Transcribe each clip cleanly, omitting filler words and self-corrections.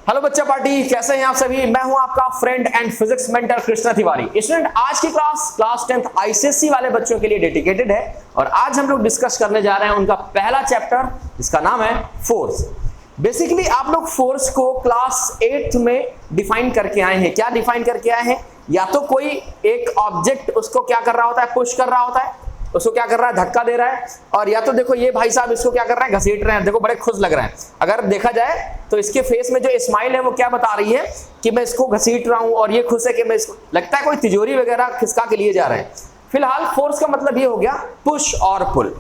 Hello बच्चा party, कैसे हैं आप सभी। मैं हूं आपका friend and physics mentor Krishna Tiwari. Student, आज की क्लास 10th आईसीएसई वाले बच्चों के लिए डेडिकेटेड है और आज हम लोग डिस्कस करने जा रहे हैं उनका पहला चैप्टर, जिसका नाम है फोर्स। बेसिकली आप लोग फोर्स को क्लास 8th में डिफाइन करके आए हैं। क्या डिफाइन करके आए हैं? या तो कोई एक ऑब्जेक्ट उसको क्या कर रहा होता है, पुश कर रहा होता है, उसको क्या कर रहा है, धक्का दे रहा है, और या तो देखो ये भाई साहब इसको क्या कर रहे हैं, घसीट रहे हैं। देखो बड़े खुश लग रहे हैं। अगर देखा जाए तो इसके फेस में जो स्माइल है वो क्या बता रही है कि मैं इसको घसीट रहा हूं, और ये खुश है कि मैं इसको, लगता है कोई तिजोरी वगैरह खिसका के लिए जा रहे हैं। फिलहाल फोर्स का मतलब ये हो गया पुश और पुल।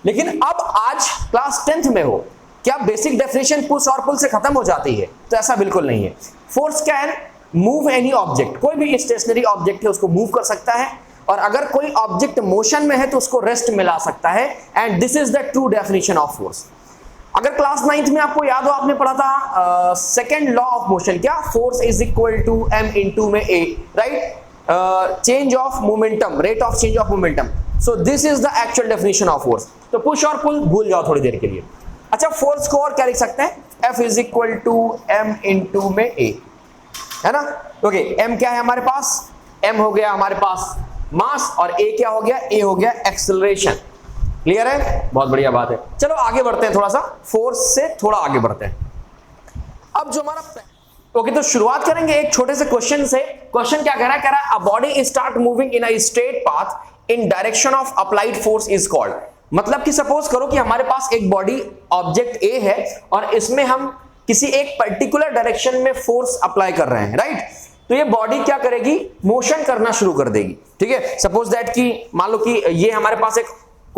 लेकिन अब आज क्लास 10th में हो, क्या बेसिक डेफिनेशन पुश और पुल से खत्म हो जाती है? तो ऐसा बिल्कुल नहीं है। Force can move any object, कोई भी स्टेशनरी ऑब्जेक्ट है उसको मूव कर सकता है, और अगर कोई ऑब्जेक्ट मोशन में है तो उसको रेस्ट में ला सकता है। And this is the true definition of force. अगर क्लास 9th में आपको याद हो, आपने पढ़ा था सेकंड लॉ ऑफ मोशन, क्या? Force is equal to m into में a, right? Change of momentum, rate of change of momentum. So this is the actual definition of force. तो पुश और पुल भूल जाओ थोड़ी देर के लिए। अच्छा, फोर्स को और क्या लिख सकते हैं? F is equal to m into में a, है ना? ओके, m क्या है हमारे पास? m हो गया हमारे पास मास, और a क्या हो गया? a हो गया एक्सेलरेशन। क्लियर है? बहुत बढ़िया बात है। चलो आगे बढ़ते हैं, थोड़ा सा फोर्स से थोड़ा आगे बढ़ते हैं। अब जो हमारा ओके, तो शुरुआत करेंगे एक छोटे से क्वेश्चन से। क्वेश्चन क्या कह रहा है? कह रहा है a body start moving in a straight path in direction of applied force is called. मतलब कि सपोज करो कि हमारे पास एक बॉडी ऑब्जेक्ट ए है और इसमें हम किसी एक पर्टिकुलर डायरेक्शन में फोर्स अप्लाई कर रहे हैं, राइट? तो ये बॉडी क्या करेगी? मोशन करना शुरू कर देगी। ठीक है, सपोज दैट कि मान लो कि ये हमारे पास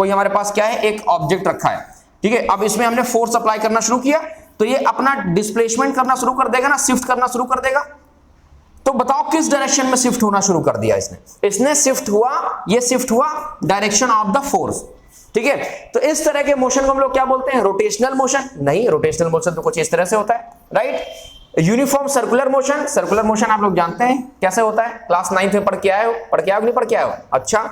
हमारे पास क्या है, एक ऑब्जेक्ट रखा है। ठीक है, अब इसमें हमने फोर्स अप्लाई करना शुरू किया तो ये अपना डिस्प्लेसमेंट करना शुरू कर देगा ना, शिफ्ट करना शुरू कर देगा। तो बताओ किस डायरेक्शन में शिफ्ट होना शुरू कर दिया इसने शिफ्ट हुआ, ये शिफ्ट हुआ डायरेक्शन ऑफ द फोर्स। ठीक है, तो इस तरह के मोशन को हम लोग क्या बोलते हैं? Rotational motion. नहीं, रोटेशनल मोशन तो कुछ इस तरह से होता है, right? Uniform circular motion, circular motion आप लोग जानते हैं कैसे होता है, क्लास 9th में पढ़ के आए हो नहीं पढ़ के आए हो? अच्छा,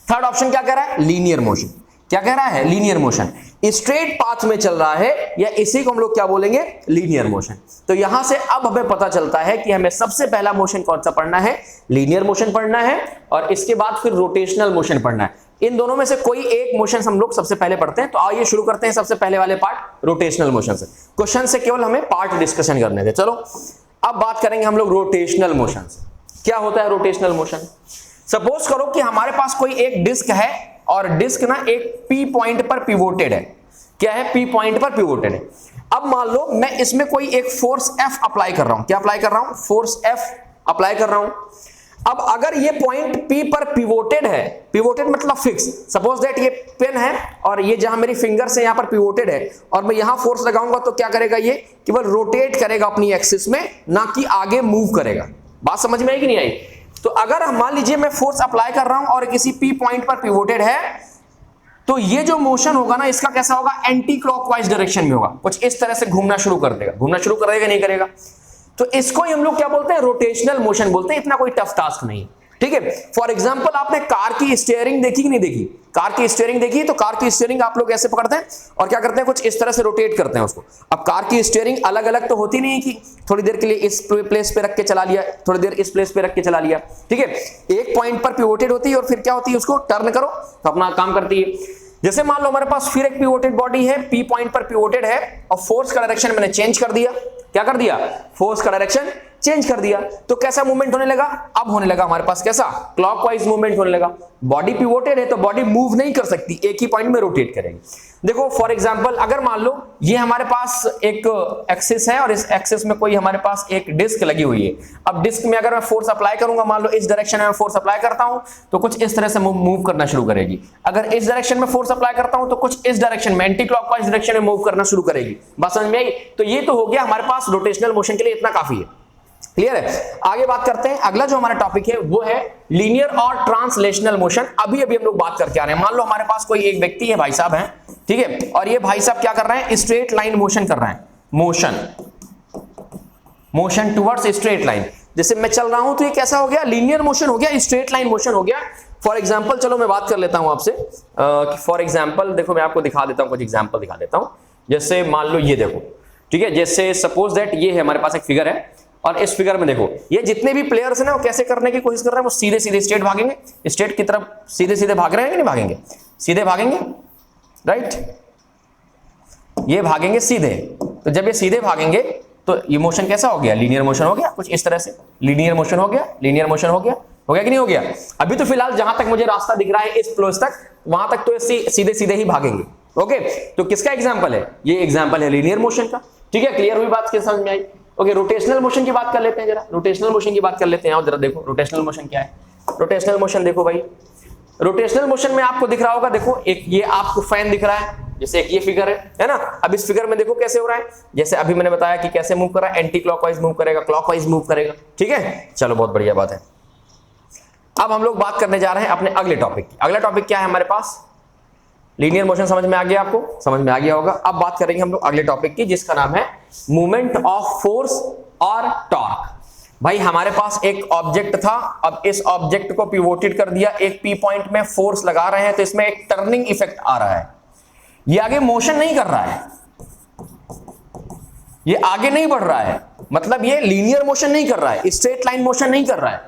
थर्ड ऑप्शन क्या कह रहा है? Linear motion. क्या कह रहा है? Linear motion. स्ट्रेट पाथ में चल रहा है, या इसी को हम लोग क्या बोलेंगे? Linear motion. तो यहां से अब हमें पता चलता है कि हमें सबसे पहला मोशन कौन सा पढ़ना है? लीनियर मोशन पढ़ना है, और इसके बाद फिर रोटेशनल मोशन पढ़ना है। इन दोनों में से कोई एक मोशन हम लोग सबसे पहले पढ़ते हैं। तो आइए शुरू करते हैं सबसे पहले वाले पार्ट, रोटेशनल मोशन से। क्वेश्चन से केवल हमें पार्ट डिस्कशन करने थे। चलो अब बात करेंगे हम लोग रोटेशनल मोशन से। क्या होता है रोटेशनल मोशन? सपोज करो कि हमारे पास कोई एक डिस्क है, और डिस्क ना एक P पॉइंट पर पिवोटेड है। क्या है? P पॉइंट पर पिवोटेड है। अब मान लो मैं इसमें कोई एक फोर्स F अप्लाई कर रहा हूं। क्या अप्लाई कर रहा हूं? फोर्स F अप्लाई कर रहा हूं। अब अगर ये पॉइंट P पर पिवोटेड है, पिवोटेड मतलब फिक्स, सपोज दैट ये पेन है और ये जहां मेरी फिंगर से यहां पर पिवोटेड है, और मैं यहां फोर्स लगाऊंगा तो क्या करेगा? ये केवल रोटेट करेगा अपनी एक्सिस में, ना कि आगे मूव करेगा। बात समझ में आई कि नहीं आई? तो अगर मान लीजिए मैं फोर्स अप्लाई कर रहा हूं और किसी P पॉइंट पर पिवोटेड है, तो ये जो मोशन होगा ना, इसका कैसा होगा? एंटी क्लॉकवाइज डायरेक्शन में होगा। कुछ इस तरह से घूमना शुरू कर देगा। घूमना शुरू करेगा नहीं करेगा? तो इसको ही हम लोग क्या बोलते हैं? रोटेशनल मोशन बोलते हैं। इतना कोई टफ टास्क नहीं। ठीक है, फॉर एग्जांपल आपने कार की स्टीयरिंग देखी कि नहीं देखी? कार की स्टीयरिंग देखी? तो कार की स्टीयरिंग आप लोग ऐसे पकड़ते हैं और क्या करते हैं? कुछ इस तरह से रोटेट करते हैं उसको। अब कार की स्टीयरिंग अलग अलग तो होती नहीं कि थोड़ी देर के लिए इस प्लेस पे रख के चला लिया, थोड़ी देर इस प्लेस पे रख के चला लिया। ठीक है, एक पॉइंट पर पिवोटेड होती है और फिर क्या होती है? उसको टर्न करो तो अपना काम करती है। जैसे मान लो हमारे पास फिर एक पिवोटेड बॉडी है, P पॉइंट पर पिवोटेड है, और फोर्स का डायरेक्शन मैंने चेंज कर दिया। क्या कर दिया? फोर्स का डायरेक्शन चेंज कर दिया। तो कैसा मूवमेंट होने लगा? अब होने लगा हमारे पास कैसा? क्लॉकवाइज मूवमेंट होने लगा। बॉडी पिवोटेड है तो बॉडी मूव नहीं कर सकती, एक ही पॉइंट में रोटेट करेगी। देखो फॉर एग्जांपल, अगर मान लो ये हमारे पास एक एक्सिस है और इस एक्सिस में कोई हमारे पास एक डिस्क लगी हुई है। अब डिस्क में अगर मैं फोर्स अप्लाई करूंगा, मान लो इस डायरेक्शन में फोर्स अप्लाई करता हूं तो कुछ इस तरह से मूव करना शुरू करेगी। अगर इस डायरेक्शन में फोर्स अप्लाई करता हूं तो कुछ इस डायरेक्शन में, एंटी क्लॉकवाइज डायरेक्शन में मूव करना शुरू करेगी। बात समझ में आई? तो ये तो हो गया हमारे पास रोटेशनल मोशन के लिए, इतना काफी है। क्लियर है? आगे बात करते हैं। अगला जो हमारा टॉपिक है वो है लीनियर और ट्रांसलेशनल मोशन। अभी हम लोग बात करके आ रहे हैं। मान लो हमारे पास कोई एक व्यक्ति है, भाई साहब हैं, ठीक है, और ये भाई साहब क्या कर रहे हैं? स्ट्रेट लाइन मोशन कर रहे हैं। Motion towards straight line. जैसे मैं चल रहा हूं तो ये कैसा हो गया? लीनियर मोशन हो गया, स्ट्रेट लाइन मोशन हो गया। फॉर एग्जाम्पल, चलो मैं बात कर लेता हूं आपसे। फॉर एग्जाम्पल देखो, मैं आपको दिखा देता हूं, कुछ एग्जाम्पल दिखा देता हूं। जैसे मान लो ये देखो, ठीक है, जैसे सपोज दैट ये है हमारे पास एक फिगर है और इस फिगर में देखो ये जितने भी प्लेयर्स हैं ना वो कैसे करने की कोशिश कर रहे हैं, वो सीधे सीधे स्ट्रेट भागेंगे, स्ट्रेट की तरफ सीधे सीधे भाग रहे हैं कि नहीं भागेंगे, सीधे भागेंगे, राइट, ये भागेंगे सीधे। तो जब ये सीधे भागेंगे तो ये मोशन कैसा हो गया, लीनियर मोशन हो गया, कुछ इस तरह से लीनियर मोशन हो गया, लीनियर मोशन हो गया कि नहीं हो गया। अभी तो फिलहाल जहां तक मुझे रास्ता दिख रहा है इस प्लेस तक, वहां तक तो सीधे सीधे ही भागेंगे। ओके, तो किसका एग्जांपल है, ये एग्जांपल है लीनियर मोशन का। ठीक है, क्लियर हुई बात, किस समझ में आई। ओके, रोटेशनल मोशन की बात कर लेते हैं जरा, रोटेशनल मोशन की बात कर लेते हैं। आओ जरा देखो रोटेशनल मोशन क्या है। रोटेशनल मोशन देखो भाई, रोटेशनल मोशन में आपको दिख रहा होगा, देखो एक ये आपको फैन दिख रहा है, जैसे एक ये फिगर है ना। अब इस फिगर में देखो कैसे हो रहा है, जैसे अभी मैंने बताया कि कैसे मूव कर रहा है, एंटी क्लॉकवाइज मूव करेगा, क्लॉकवाइज मूव करेगा। ठीक है, चलो बहुत बढ़िया बात है। अब हम लोग बात करने जा रहे हैं अपने अगले टॉपिक की। अगला टॉपिक क्या है हमारे पास, लीनियर मोशन समझ में आ गया, आपको समझ में आ गया होगा। अब बात करेंगे हम लोग अगले टॉपिक की, जिसका नाम है मूवमेंट ऑफ फोर्स और टॉर्क। भाई हमारे पास एक ऑब्जेक्ट था, अब इस ऑब्जेक्ट को पिवोटेड कर दिया, एक पी पॉइंट में फोर्स लगा रहे हैं तो इसमें एक टर्निंग इफेक्ट आ रहा है। ये आगे मोशन नहीं कर रहा है, ये आगे नहीं बढ़ रहा है, मतलब ये लीनियर मोशन नहीं कर रहा है, स्ट्रेट लाइन मोशन नहीं कर रहा है,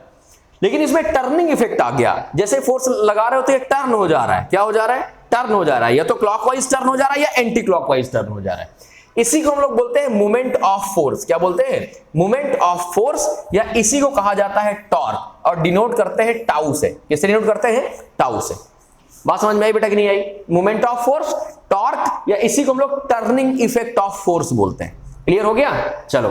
लेकिन इसमें टर्निंग इफेक्ट आ गया। जैसे फोर्स लगा रहे हो तो ये टर्न हो जा रहा है, क्या हो जा रहा है, टर्न हो जा रहा है, या तो क्लॉकवाइज टर्न हो जा रहा है या एंटी क्लॉकवाइज टर्न हो जा रहा है। इसी को हम लोग बोलते हैं मूवमेंट ऑफ फोर्स। क्या बोलते हैं, मूवमेंट ऑफ फोर्स, या इसी को कहा जाता है टॉर्क, और डिनोट करते हैं टाउ से। किससे डिनोट करते हैं, टाउ से। बात समझ में आई बेटा कि नहीं आई, मूवमेंट ऑफ फोर्स, टॉर्क, या इसी को हम लोग टर्निंग इफेक्ट ऑफ फोर्स बोलते हैं। क्लियर हो गया, चलो।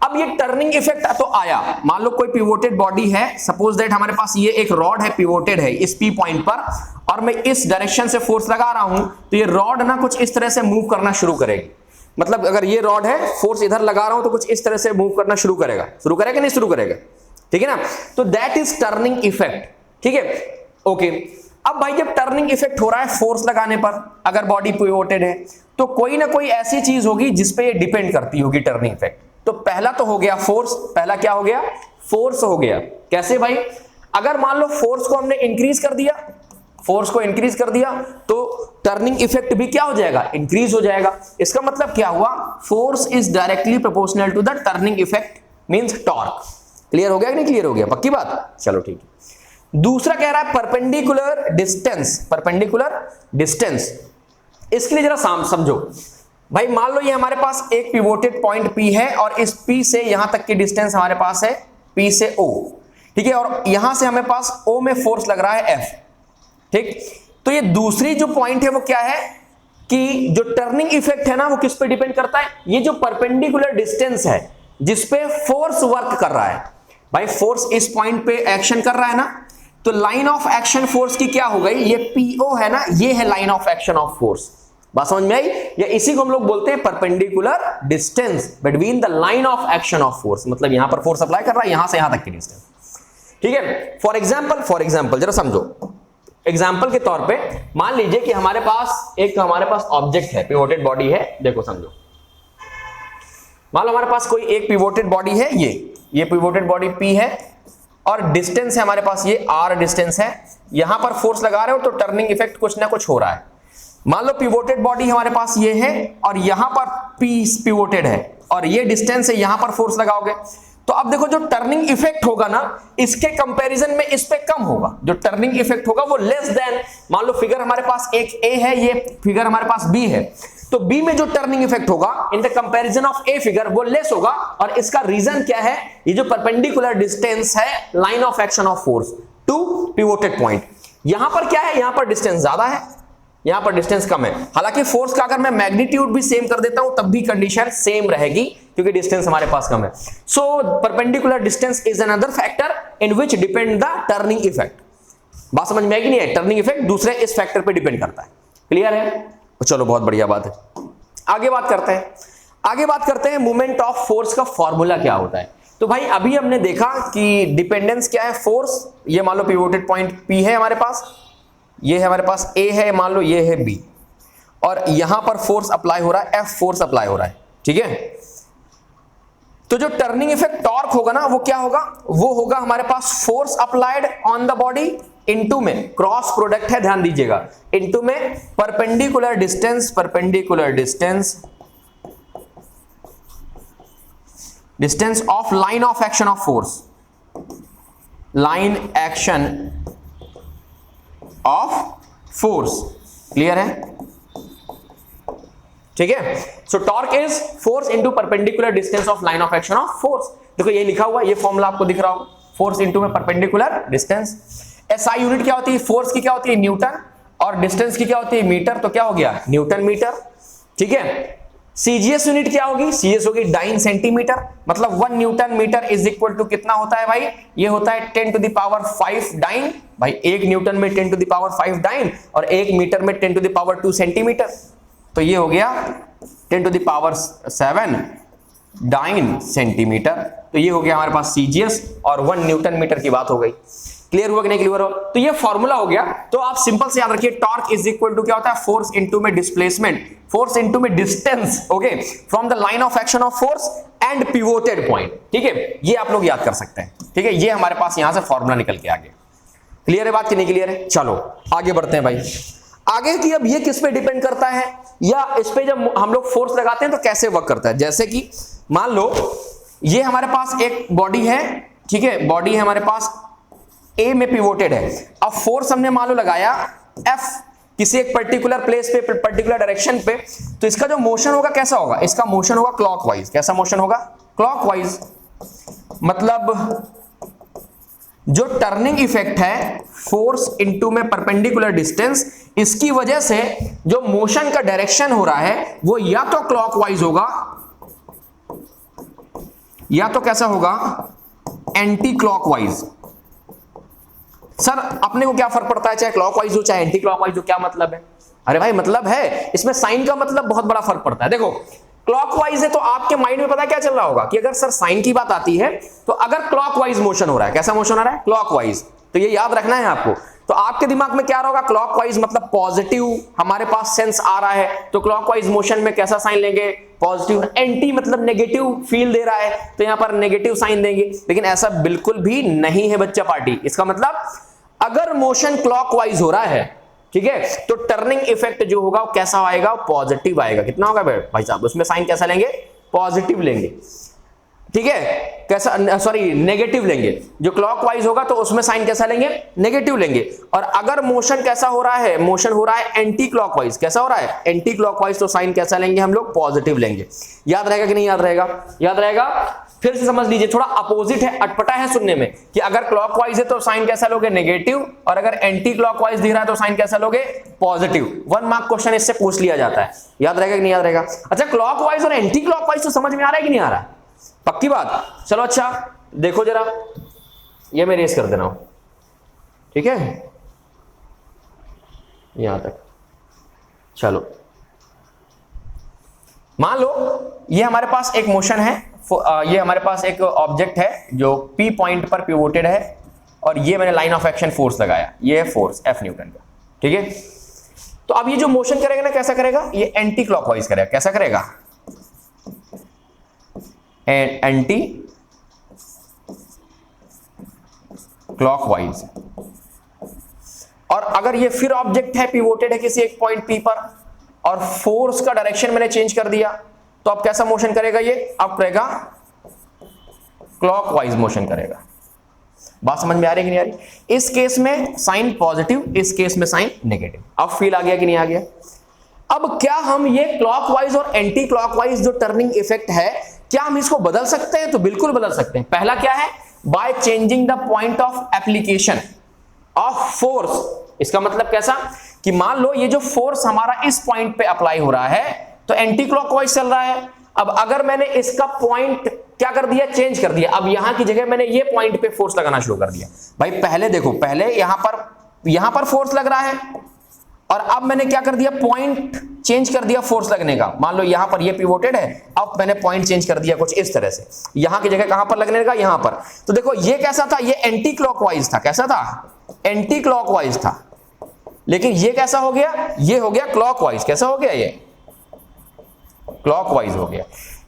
अब ये टर्निंग इफेक्ट तो आया, मान लो कोई पिवोटेड बॉडी है, सपोज दैट हमारे पास ये एक रॉड है, पिवोटेड है इस पी पॉइंट पर, और मैं इस डायरेक्शन से फोर्स लगा रहा हूं, तो ये रॉड ना कुछ इस तरह से मूव करना शुरू करेगी। मतलब अगर ये रॉड है, फोर्स इधर लगा रहा हूं तो कुछ इस तरह से मूव करना शुरू करेगा, नहीं शुरू करेगा, ठीक है ना। तो दैट इज टर्निंग इफेक्ट। ठीक है, ओके। अब भाई जब टर्निंग इफेक्ट हो रहा है फोर्स लगाने पर, अगर बॉडी पिवोटेड है, तो कोई ना कोई ऐसी चीज होगी जिसपे ये डिपेंड करती होगी टर्निंग इफेक्ट। तो पहला तो हो गया फोर्स, पहला क्या हो गया, फोर्स हो गया। कैसे भाई, अगर मान लो फोर्स को हमने इंक्रीज कर दिया, फोर्स को इंक्रीज कर दिया, तो टर्निंग इफेक्ट भी क्या हो जाएगा, इंक्रीज हो जाएगा। इसका मतलब क्या हुआ, force is directly proportional to the turning effect, means torque. Clear हो गया कि नहीं क्लियर हो गया, पक्की बात, चलो ठीक है। दूसरा कह रहा है परपेंडिकुलर डिस्टेंस, परपेंडिकुलर डिस्टेंस। इसके लिए जरा समझो भाई, मान लो ये हमारे पास एक पिवोटेड पॉइंट P है, और इस P से यहां तक की डिस्टेंस हमारे पास है P से O, ठीक है, और यहां से हमें पास O में फोर्स लग रहा है F। ठीक, तो ये दूसरी जो पॉइंट है वो क्या है कि जो टर्निंग इफेक्ट है ना वो किस पे डिपेंड करता है, ये जो परपेंडिकुलर डिस्टेंस है जिसपे फोर्स वर्क कर रहा है। भाई फोर्स इस पॉइंट पे एक्शन कर रहा है ना, तो लाइन ऑफ एक्शन फोर्स की क्या हो गई, ये PO है ना, ये है line of action of force. बात समझ में आई, या इसी को हम लोग बोलते हैं perpendicular distance between the line of action of force. मतलब यहां पर फोर्स अप्लाई कर रहा है, यहां से यहां तक की डिस्टेंस। ठीक है, फॉर एग्जांपल जरा समझो, एग्जांपल के तौर पे मान लीजिए कि हमारे पास ऑब्जेक्ट है, पिवोटेड बॉडी है। देखो समझो, मान लो हमारे पास कोई एक पिवोटेड बॉडी है, ये पिवोटेड बॉडी P है, और डिस्टेंस है हमारे पास ये R डिस्टेंस है। यहां पर फोर्स लगा रहे हो तो टर्निंग इफेक्ट कुछ ना कुछ हो रहा है। मान लो पिवोटेड बॉडी हमारे पास ये है, और यहां पर P पिवोटेड है, और ये डिस्टेंस है, यहां पर फोर्स लगाओगे तो अब देखो जो टर्निंग इफेक्ट होगा ना, इसके कंपैरिजन में इस पे कम होगा। जो टर्निंग इफेक्ट होगा वो लेस देन, मान लो फिगर हमारे पास एक A है, ये फिगर हमारे पास B है, तो B में जो टर्निंग इफेक्ट होगा in the comparison of A figure वो लेस होगा। और इसका रीजन क्या है, ये जो परपेंडिकुलर डिस्टेंस है line of action of force to pivoted point. यहां पर क्या है, यहां पर डिस्टेंस ज्यादा है, यहां पर डिस्टेंस कम है। हालांकि फोर्स का अगर मैं मैग्नीट्यूड भी सेम कर देता हूं तब भी कंडीशन सेम रहेगी, क्योंकि डिस्टेंस हमारे पास कम है। So perpendicular distance is another factor in which depend the turning effect. बात समझ में आई कि नहीं है, टर्निंग इफेक्ट दूसरे इस फैक्टर पे डिपेंड करता है। क्लियर है, चलो बहुत बढ़िया बात है। आगे बात करते हैं मूवमेंट ऑफ फोर्स का फॉर्मूला क्या होता है। तो भाई अभी हमने देखा कि डिपेंडेंस क्या है, फोर्स, ये मान लो पिवोटेड पॉइंट P है हमारे पास, ये है हमारे पास A है, मान लो ये है B, और यहां पर फोर्स अप्लाई हो रहा है, F फोर्स अप्लाई हो रहा है। ठीक है, तो जो टर्निंग इफेक्ट टॉर्क होगा ना वो क्या होगा, वो होगा हमारे पास force applied on the body into में क्रॉस प्रोडक्ट है, ध्यान दीजिएगा, इनटू में perpendicular distance distance of line of action of force, line action of force. Clear है? ठीक है। So torque is force into perpendicular distance of line of action of force. देखो ये लिखा हुआ, ये फॉर्मूला आपको दिख रहा होगा, फोर्स इनटू में परपेंडिकुलर डिस्टेंस। एसआई यूनिट क्या होती है? फोर्स की क्या होती है? न्यूटन, और डिस्टेंस की क्या होती है? मीटर। तो क्या हो गया? Newton metre. ठीक है। सीजीएस यूनिट क्या होगी? सीजीएस होगी डाइन सेंटीमीटर, मतलब 1 newton metre is equal to कितना होता है भाई? ये होता है 10 टू द पावर 5 डाइन। भाई 1 न्यूटन में 10 टू द पावर 5 डाइन, और 1 मीटर में 10 टू द पावर 2 सेंटीमीटर। तो ये हो गया 10 to the power 7 dyne centimetre. तो ये हो गया हमारे पास सीजीएस, और 1 न्यूटन मीटर की बात हो गई। क्लियर हुआ कि नहीं क्लियर हो? तो ये फॉर्मूला हो गया। तो आप सिंपल से याद रखिए, टॉर्क इज इक्वल टू क्या होता है? फोर्स इनटू में डिस्प्लेसमेंट, फोर्स इनटू में distance, okay, from the line of action of force and pivoted point. ठीक है, ये आप लोग याद कर सकते हैं। ठीक है, ये हमारे पास यहां से फॉर्मूला निकल के आ गया। क्लियर है बात कि नहीं क्लियर है? चलो आगे बढ़ते हैं भाई। आगे की अब ये किस पे डिपेंड करता है, या इस पे जब हम लोग फोर्स लगाते हैं तो कैसे वर्क करता है। जैसे कि मान लो ये हमारे पास एक बॉडी है, ठीक है, बॉडी है हमारे पास ए में पिवोटेड है। अब फोर्स हमने मान लो लगाया एफ किसी एक पर्टिकुलर प्लेस पे, पर्टिकुलर डायरेक्शन पे, तो इसका जो मोशन होगा कैसा होगा? इसका मोशन होगा क्लॉकवाइज। कैसा मोशन होगा? क्लॉकवाइज। मतलब जो टर्निंग इफेक्ट है फोर्स इनटू में परपेंडिकुलर डिस्टेंस, इसकी वजह से जो मोशन का डायरेक्शन हो रहा है वो या तो क्लॉकवाइज होगा, या तो कैसा होगा? Anti clockwise. सर अपने को क्या फर्क पड़ता है चाहे क्लॉकवाइज हो चाहे एंटी क्लॉकवाइज हो? क्या मतलब है? अरे भाई मतलब है, इसमें साइन का मतलब बहुत बड़ा फर्क पड़ता है। देखो क्लॉकवाइज है तो आपके माइंड में पता क्या चल रहा होगा कि अगर सर साइन की बात आती है तो अगर क्लॉकवाइज मोशन हो रहा है, कैसा मोशन हो रहा है? क्लॉकवाइज। तो ये याद रखना है आपको। तो आपके दिमाग में क्या होगा? क्लॉकवाइज मतलब पॉजिटिव हमारे पास सेंस आ रहा है, तो क्लॉकवाइज मोशन में कैसा साइन लेंगे? पॉजिटिव। एंटी मतलब नेगेटिव फील दे रहा है, तो यहां पर नेगेटिव साइन देंगे। लेकिन ऐसा बिल्कुल भी नहीं है बच्चा पार्टी। इसका मतलब अगर मोशन क्लॉकवाइज हो रहा है, ठीक है, तो टर्निंग इफेक्ट जो होगा वो कैसा आएगा? पॉजिटिव आएगा। कितना होगा भाई साहब? उसमें साइन कैसा लेंगे? पॉजिटिव लेंगे। ठीक है, कैसा? सॉरी नेगेटिव लेंगे। जो क्लॉकवाइज होगा तो उसमें साइन कैसा लेंगे? नेगेटिव लेंगे। और अगर मोशन कैसा हो रहा है? मोशन हो रहा है एंटी क्लॉकवाइज। कैसा हो रहा है? Anti clockwise. तो साइन कैसा लेंगे हम लोग? पॉजिटिव लेंगे। याद रहेगा कि नहीं याद रहेगा? याद रहेगा। फिर से समझ लीजिए, थोड़ा अपोजिट है, अटपटा है सुनने में, कि अगर क्लॉकवाइज है तो साइन कैसा लोगे? नेगेटिव, और अगर एंटी क्लॉकवाइज दिख रहा है तो साइन कैसा लोगे? पॉजिटिव। 1 मार्क क्वेश्चन इससे पूछ लिया जाता है। याद रहेगा कि नहीं याद रहेगा? अच्छा क्लॉकवाइज और एंटी क्लॉकवाइज तो समझ में आ रहा है कि नहीं आ रहा? पक्की बात। चलो अच्छा देखो जरा, ये मैं रेस कर देना हूं, ठीक है, यहां तक। चलो मान लो ये हमारे पास एक मोशन है, ये हमारे पास एक ऑब्जेक्ट है जो पी पॉइंट पर पिवोटेड है, और ये मैंने लाइन ऑफ एक्शन फोर्स लगाया, ये है फोर्स एफ न्यूटन का। ठीक है, तो अब ये जो मोशन करेगा ना कैसा करेगा? ये एंटी क्लॉकवाइज करेगा। कैसा करेगा? Anti clockwise. और अगर ये फिर ऑब्जेक्ट है पिवोटेड है किसी एक पॉइंट पी पर, और फोर्स का डायरेक्शन मैंने चेंज कर दिया, तो अब कैसा मोशन करेगा? ये अब करेगा क्लॉकवाइज मोशन करेगा। बात समझ में आ रही कि नहीं आ रही? इस केस में साइन पॉजिटिव, इस केस में साइन नेगेटिव। अब फील आ गया कि नहीं आ गया? अब क्या हम ये क्लॉकवाइज और एंटी क्लॉकवाइज जो टर्निंग इफेक्ट है, क्या हम इसको बदल सकते हैं? तो बिल्कुल बदल सकते हैं। पहला क्या है? Bye changing the point of application of force. इसका मतलब कैसा? कि मान लो ये जो फोर्स हमारा इस पॉइंट पे अप्लाई हो रहा है तो एंटी क्लॉकवाइज चल रहा है। अब अगर मैंने इसका पॉइंट क्या कर दिया? चेंज कर दिया। अब यहां की जगह मैंने ये पॉइंट पे फोर्स लगाना शुरू कर दिया। भाई पहले देखो, पहले यहां पर फोर्स लग रहा है, और अब मैंने क्या कर दिया? पॉइंट चेंज कर दिया फोर्स लगने का। मान लो यहां पर ये पिवोटेड है, अब मैंने पॉइंट चेंज कर दिया कुछ इस तरह से, यहां की जगह कहां पर लगने का? यहां पर। तो देखो ये कैसा था? ये एंटी क्लॉकवाइज था। कैसा था? एंटी क्लॉकवाइज था। लेकिन ये कैसा हो गया? ये हो गया क्लॉकवाइज। कैसा हो गया? ये क्लॉकवाइज हो गया।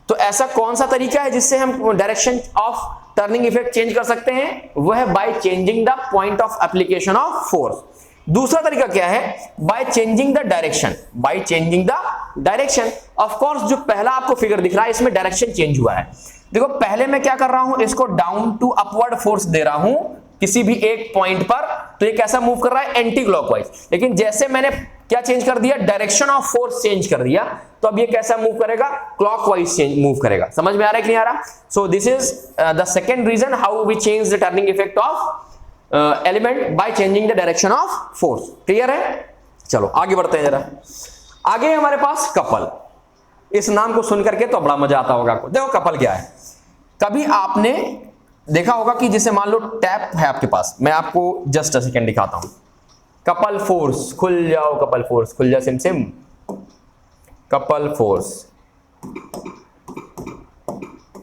तो ऐसा कौन सा तरीका है जिससे हम direction of turning effect change कर सकते हैं? वह है bye changing the point of application of force. दूसरा तरीका क्या है? Bye changing the direction. Bye changing the direction. Of course जो पहला आपको फिगर दिख रहा है इसमें डायरेक्शन चेंज हुआ है। देखो पहले मैं क्या कर रहा हूं, इसको डाउन टू अपवर्ड फोर्स दे रहा हूं किसी भी एक पॉइंट पर, तो ये कैसा मूव कर रहा है, एंटी क्लॉकवाइज। लेकिन जैसे मैंने क्या चेंज कर दिया, डायरेक्शन ऑफ फोर्स चेंज कर दिया, तो अब ये कैसा मूव करेगा, क्लॉकवाइज मूव करेगा। समझ में आ रहा है कि नहीं आ रहा? So this is the second reason how we change the turning effect of element by changing the direction of force. Clear है? चलो आगे बढ़ते हैं जरा। आगे हमारे पास कपल। इस नाम को सुनकर के तो बड़ा मजा आता होगा आपको। देखो कपल क्या है, कभी आपने देखा होगा कि जैसे मान लो टैप है आपके पास, मैं आपको जस्ट अ सेकेंड दिखाता हूं। कपल फोर्स, खुल जाओ कपल फोर्स, खुल जा SIM SIM, couple force,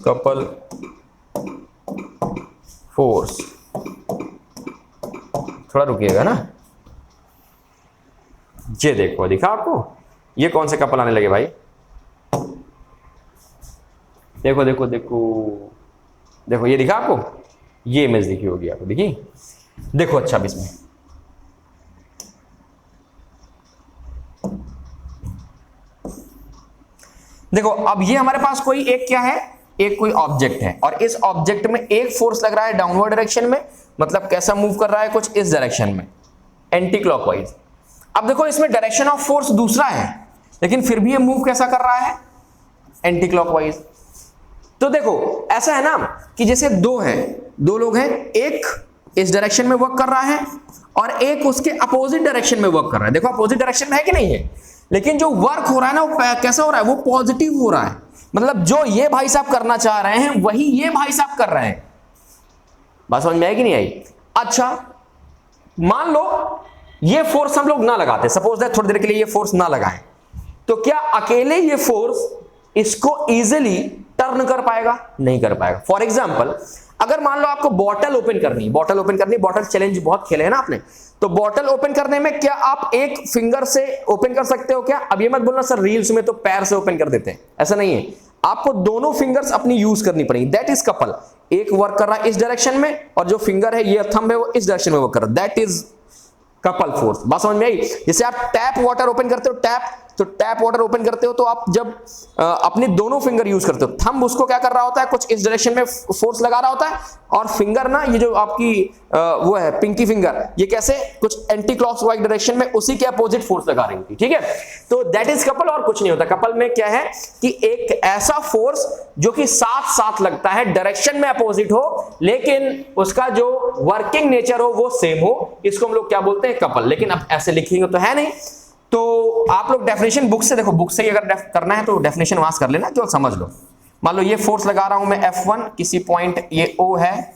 couple force. थोड़ा रुकिएगा ना, ये देखो, दिखा आपको, ये कौन से कपल आने लगे भाई, देखो देखो देखो देखो, ये दिखा आपको, ये इमेज दिखी होगी आपको, दिखी? देखो अच्छा अब इसमें देखो, अब ये हमारे पास कोई एक क्या है, एक कोई ऑब्जेक्ट है, और इस ऑब्जेक्ट में एक फोर्स लग रहा है डाउनवर्ड डायरेक्शन में, मतलब कैसा मूव कर रहा है, कुछ इस डायरेक्शन में, एंटी क्लॉकवाइज। अब देखो इसमें डायरेक्शन ऑफ फोर्स दूसरा है, लेकिन फिर भी ये मूव कैसा कर रहा है, एंटी क्लॉकवाइज। तो देखो ऐसा है ना कि जैसे दो लोग हैं, एक इस डायरेक्शन में वर्क कर रहा है और एक उसके अपोजिट डायरेक्शन में वर्क कर रहा है। देखो अपोजिट डायरेक्शन में है कि नहीं है, लेकिन जो वर्क हो रहा है ना वो कैसा हो रहा है, वो पॉजिटिव हो रहा है। मतलब जो ये भाई साहब करना चाह रहे हैं वही ये भाई साहब कर रहे हैं। बात समझ में आई कि नहीं आई? अच्छा मान लो ये फोर्स हम लोग ना लगाते, सपोज दैट थोड़ी देर के लिए ये फोर्स ना लगाएं, तो क्या अकेले ये फोर्स इसको इजीली टर्न कर पाएगा? नहीं कर पाएगा। फॉर एग्जांपल अगर मान लो आपको बॉटल ओपन करनी, बॉटल चैलेंज बहुत खेले हैं ना आपने, तो बॉटल ओपन करने में क्या आप एक फिंगर से ओपन कर सकते हो क्या? अब ये मत बोलना सर रील्स में तो पैर से ओपन कर देते हैं, ऐसा नहीं है, आपको दोनों फिंगर्स अपनी यूज करनी पड़ेगी। That is couple. एक वर्क कर रहा है इस डायरेक्शन में और जो फिंगर है ये थंब है वो इस डायरेक्शन में वर्क कर रहा है, दैट इज कपल फोर्स। बात समझ में आई? जैसे आप टैप वाटर ओपन करते हो, टैप वाटर ओपन करते हो तो आप जब अपने दोनों फिंगर यूज करते हो, थंब उसको क्या कर रहा होता है, कुछ इस डायरेक्शन में फोर्स लगा रहा होता है, और फिंगर ना ये जो आपकी वो है पिंकी फिंगर, ये कैसे कुछ एंटी क्लॉकवाइज डायरेक्शन में उसी के अपोजिट फोर्स लगा रही होती, ठीक है? तो दैट इज कपल, और कुछ नहीं होता। कपल में क्या है कि एक ऐसा फोर्स जो कि साथ साथ लगता है, डायरेक्शन में अपोजिट हो, लेकिन उसका जो वर्किंग नेचर हो वो सेम हो, इसको हम लोग क्या बोलते हैं, कपल। लेकिन अब ऐसे लिखेंगे तो है नहीं, तो आप लोग डेफिनेशन बुक से देखो, बुक से ही अगर करना है तो डेफिनेशन वहां कर लेना, जो समझ लो। मान लो ये फोर्स लगा रहा हूं मैं F1, किसी पॉइंट ये O है,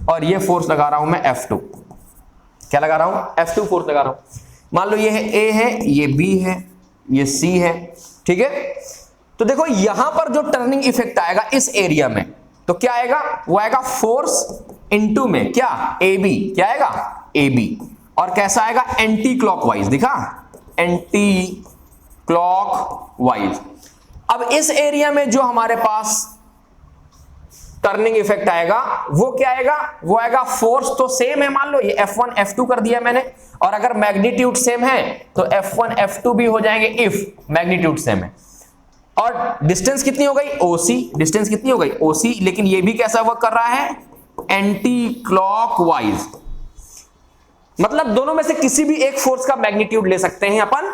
और ये फोर्स लगा रहा हूं मैं F2। क्या लगा रहा हूं? F2 फोर्स लगा रहा हूं। मान लो ये है A है, ये B है, ये C है, ठीक है? तो देखो यहां पर जो टर्निंग इफेक्ट आएगा इस एरिया में, तो क्या आएगा, वो आएगा फोर्स इनटू में क्या, AB। क्या आएगा? AB। और कैसा आएगा, एंटी क्लॉकवाइज। दिखा, एंटी क्लॉकवाइज। अब इस एरिया में जो हमारे पास टर्निंग इफेक्ट आएगा वो क्या आएगा, वो आएगा फोर्स तो सेम है, मान लो ये F1 F2 कर दिया मैंने, और अगर मैग्नीट्यूड सेम है तो F1 F2 भी हो जाएंगे इफ मैग्नीट्यूड सेम है। और डिस्टेंस कितनी हो गई, OC। डिस्टेंस कितनी हो गई, OC। लेकिन ये भी कैसा वर्क कर रहा है, एंटी क्लॉकवाइज। मतलब दोनों में से किसी भी एक फोर्स का मैग्नीट्यूड ले सकते हैं अपन।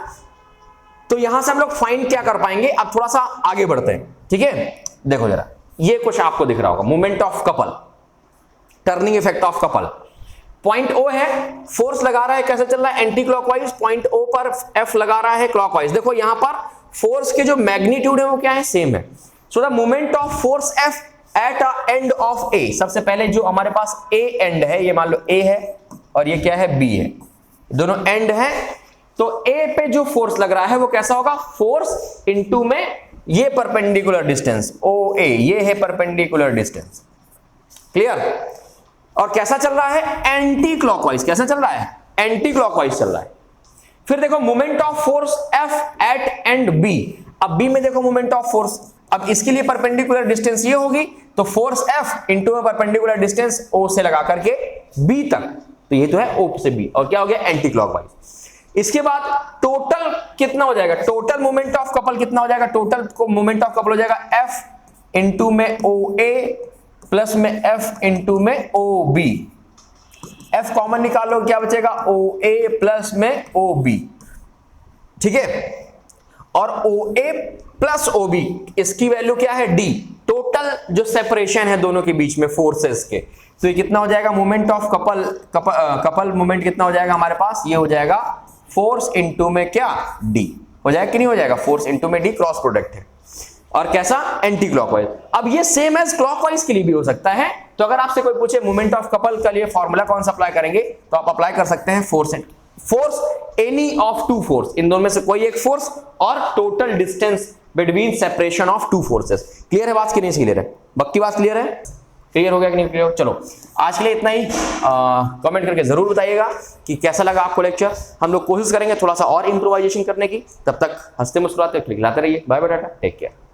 तो यहां से हम लोग फाइंड क्या कर पाएंगे, अब थोड़ा सा आगे बढ़ते हैं, ठीक है? देखो जरा, ये कुछ आपको दिख रहा होगा, moment of couple, turning effect of couple. Point O है, फोर्स लगा रहा है, कैसे चल रहा है, एंटी क्लॉकवाइज। पॉइंट O पर F लगा रहा है क्लॉकवाइज। देखो यहां पर फोर्स के जो मैग्नीट्यूड है वो क्या है, सेम है। So the moment of force F at a end of A, सबसे पहले जो हमारे पास A एंड है, ये मान लो A है और ये क्या है, B है, दोनों एंड है। तो A पे जो फोर्स लग रहा है वो कैसा होगा, फोर्स इनटू में ये परपेंडिकुलर डिस्टेंस OA, ये है परपेंडिकुलर डिस्टेंस। क्लियर? और कैसा चल रहा है, एंटी क्लॉकवाइज। कैसा चल रहा है, एंटी क्लॉकवाइज चल रहा है। फिर देखो moment of force F at end B। अब B में देखो मोमेंट ऑफ फोर्स, अब इसके लिए परपेंडिकुलर डिस्टेंस ये होगी, तो फोर्स F इनटू में परपेंडिकुलर डिस्टेंस O से लगा करके B तक, तो ये तो है O से B, और क्या हो गया, एंटी क्लॉकवाइज। इसके बाद टोटल कितना हो जाएगा, टोटल मोमेंट ऑफ कपल कितना हो जाएगा, टोटल मोमेंट ऑफ कपल हो जाएगा F इंटू में OA प्लस में F इंटू में OB। F कॉमन निकालो, क्या बचेगा? OA प्लस में OB, ठीक है। और OA प्लस OB इसकी वैल्यू क्या है? D। टोटल जो सेपरेशन है दोनों के बीच में फोर्सेस के, तो ये कितना हो जाएगा? मोमेंट ऑफ कपल मोमेंट कितना हो जाएगा हमारे पास? ये हो जाएगा फोर्स इंटू में क्या? D हो जाएगा कि नहीं हो जाएगा? फोर्स इंटू में D क्रॉस प्रोडक्ट है। और कैसा? Anti clockwise. अब ये सेम एज क्लॉकवाइज के लिए भी हो सकता है। तो अगर आपसे कोई पूछे मोमेंट ऑफ कपल के लिए फॉर्मूला कौन सा अप्लाई करेंगे, तो आप अप्लाई कर सकते हैं force any of two force, इन दोनों में से कोई एक फोर्स और total distance between separation of two forces. Clear है बात कि नहीं क्लियर है? बक्की बात क्लियर है? क्लियर हो गया कि नहीं क्लियर? चलो आज के लिए इतना ही। कमेंट करके जरूर बताइएगा कि कैसा लगा आपको लेक्चर। हम लोग कोशिश करेंगे थोड़ा सा और इंप्रोवाइजेशन करने की। तब तक हंसते मुस्कुराते खिलाते रहिए। बाय बाय, टाटा, टेक केयर।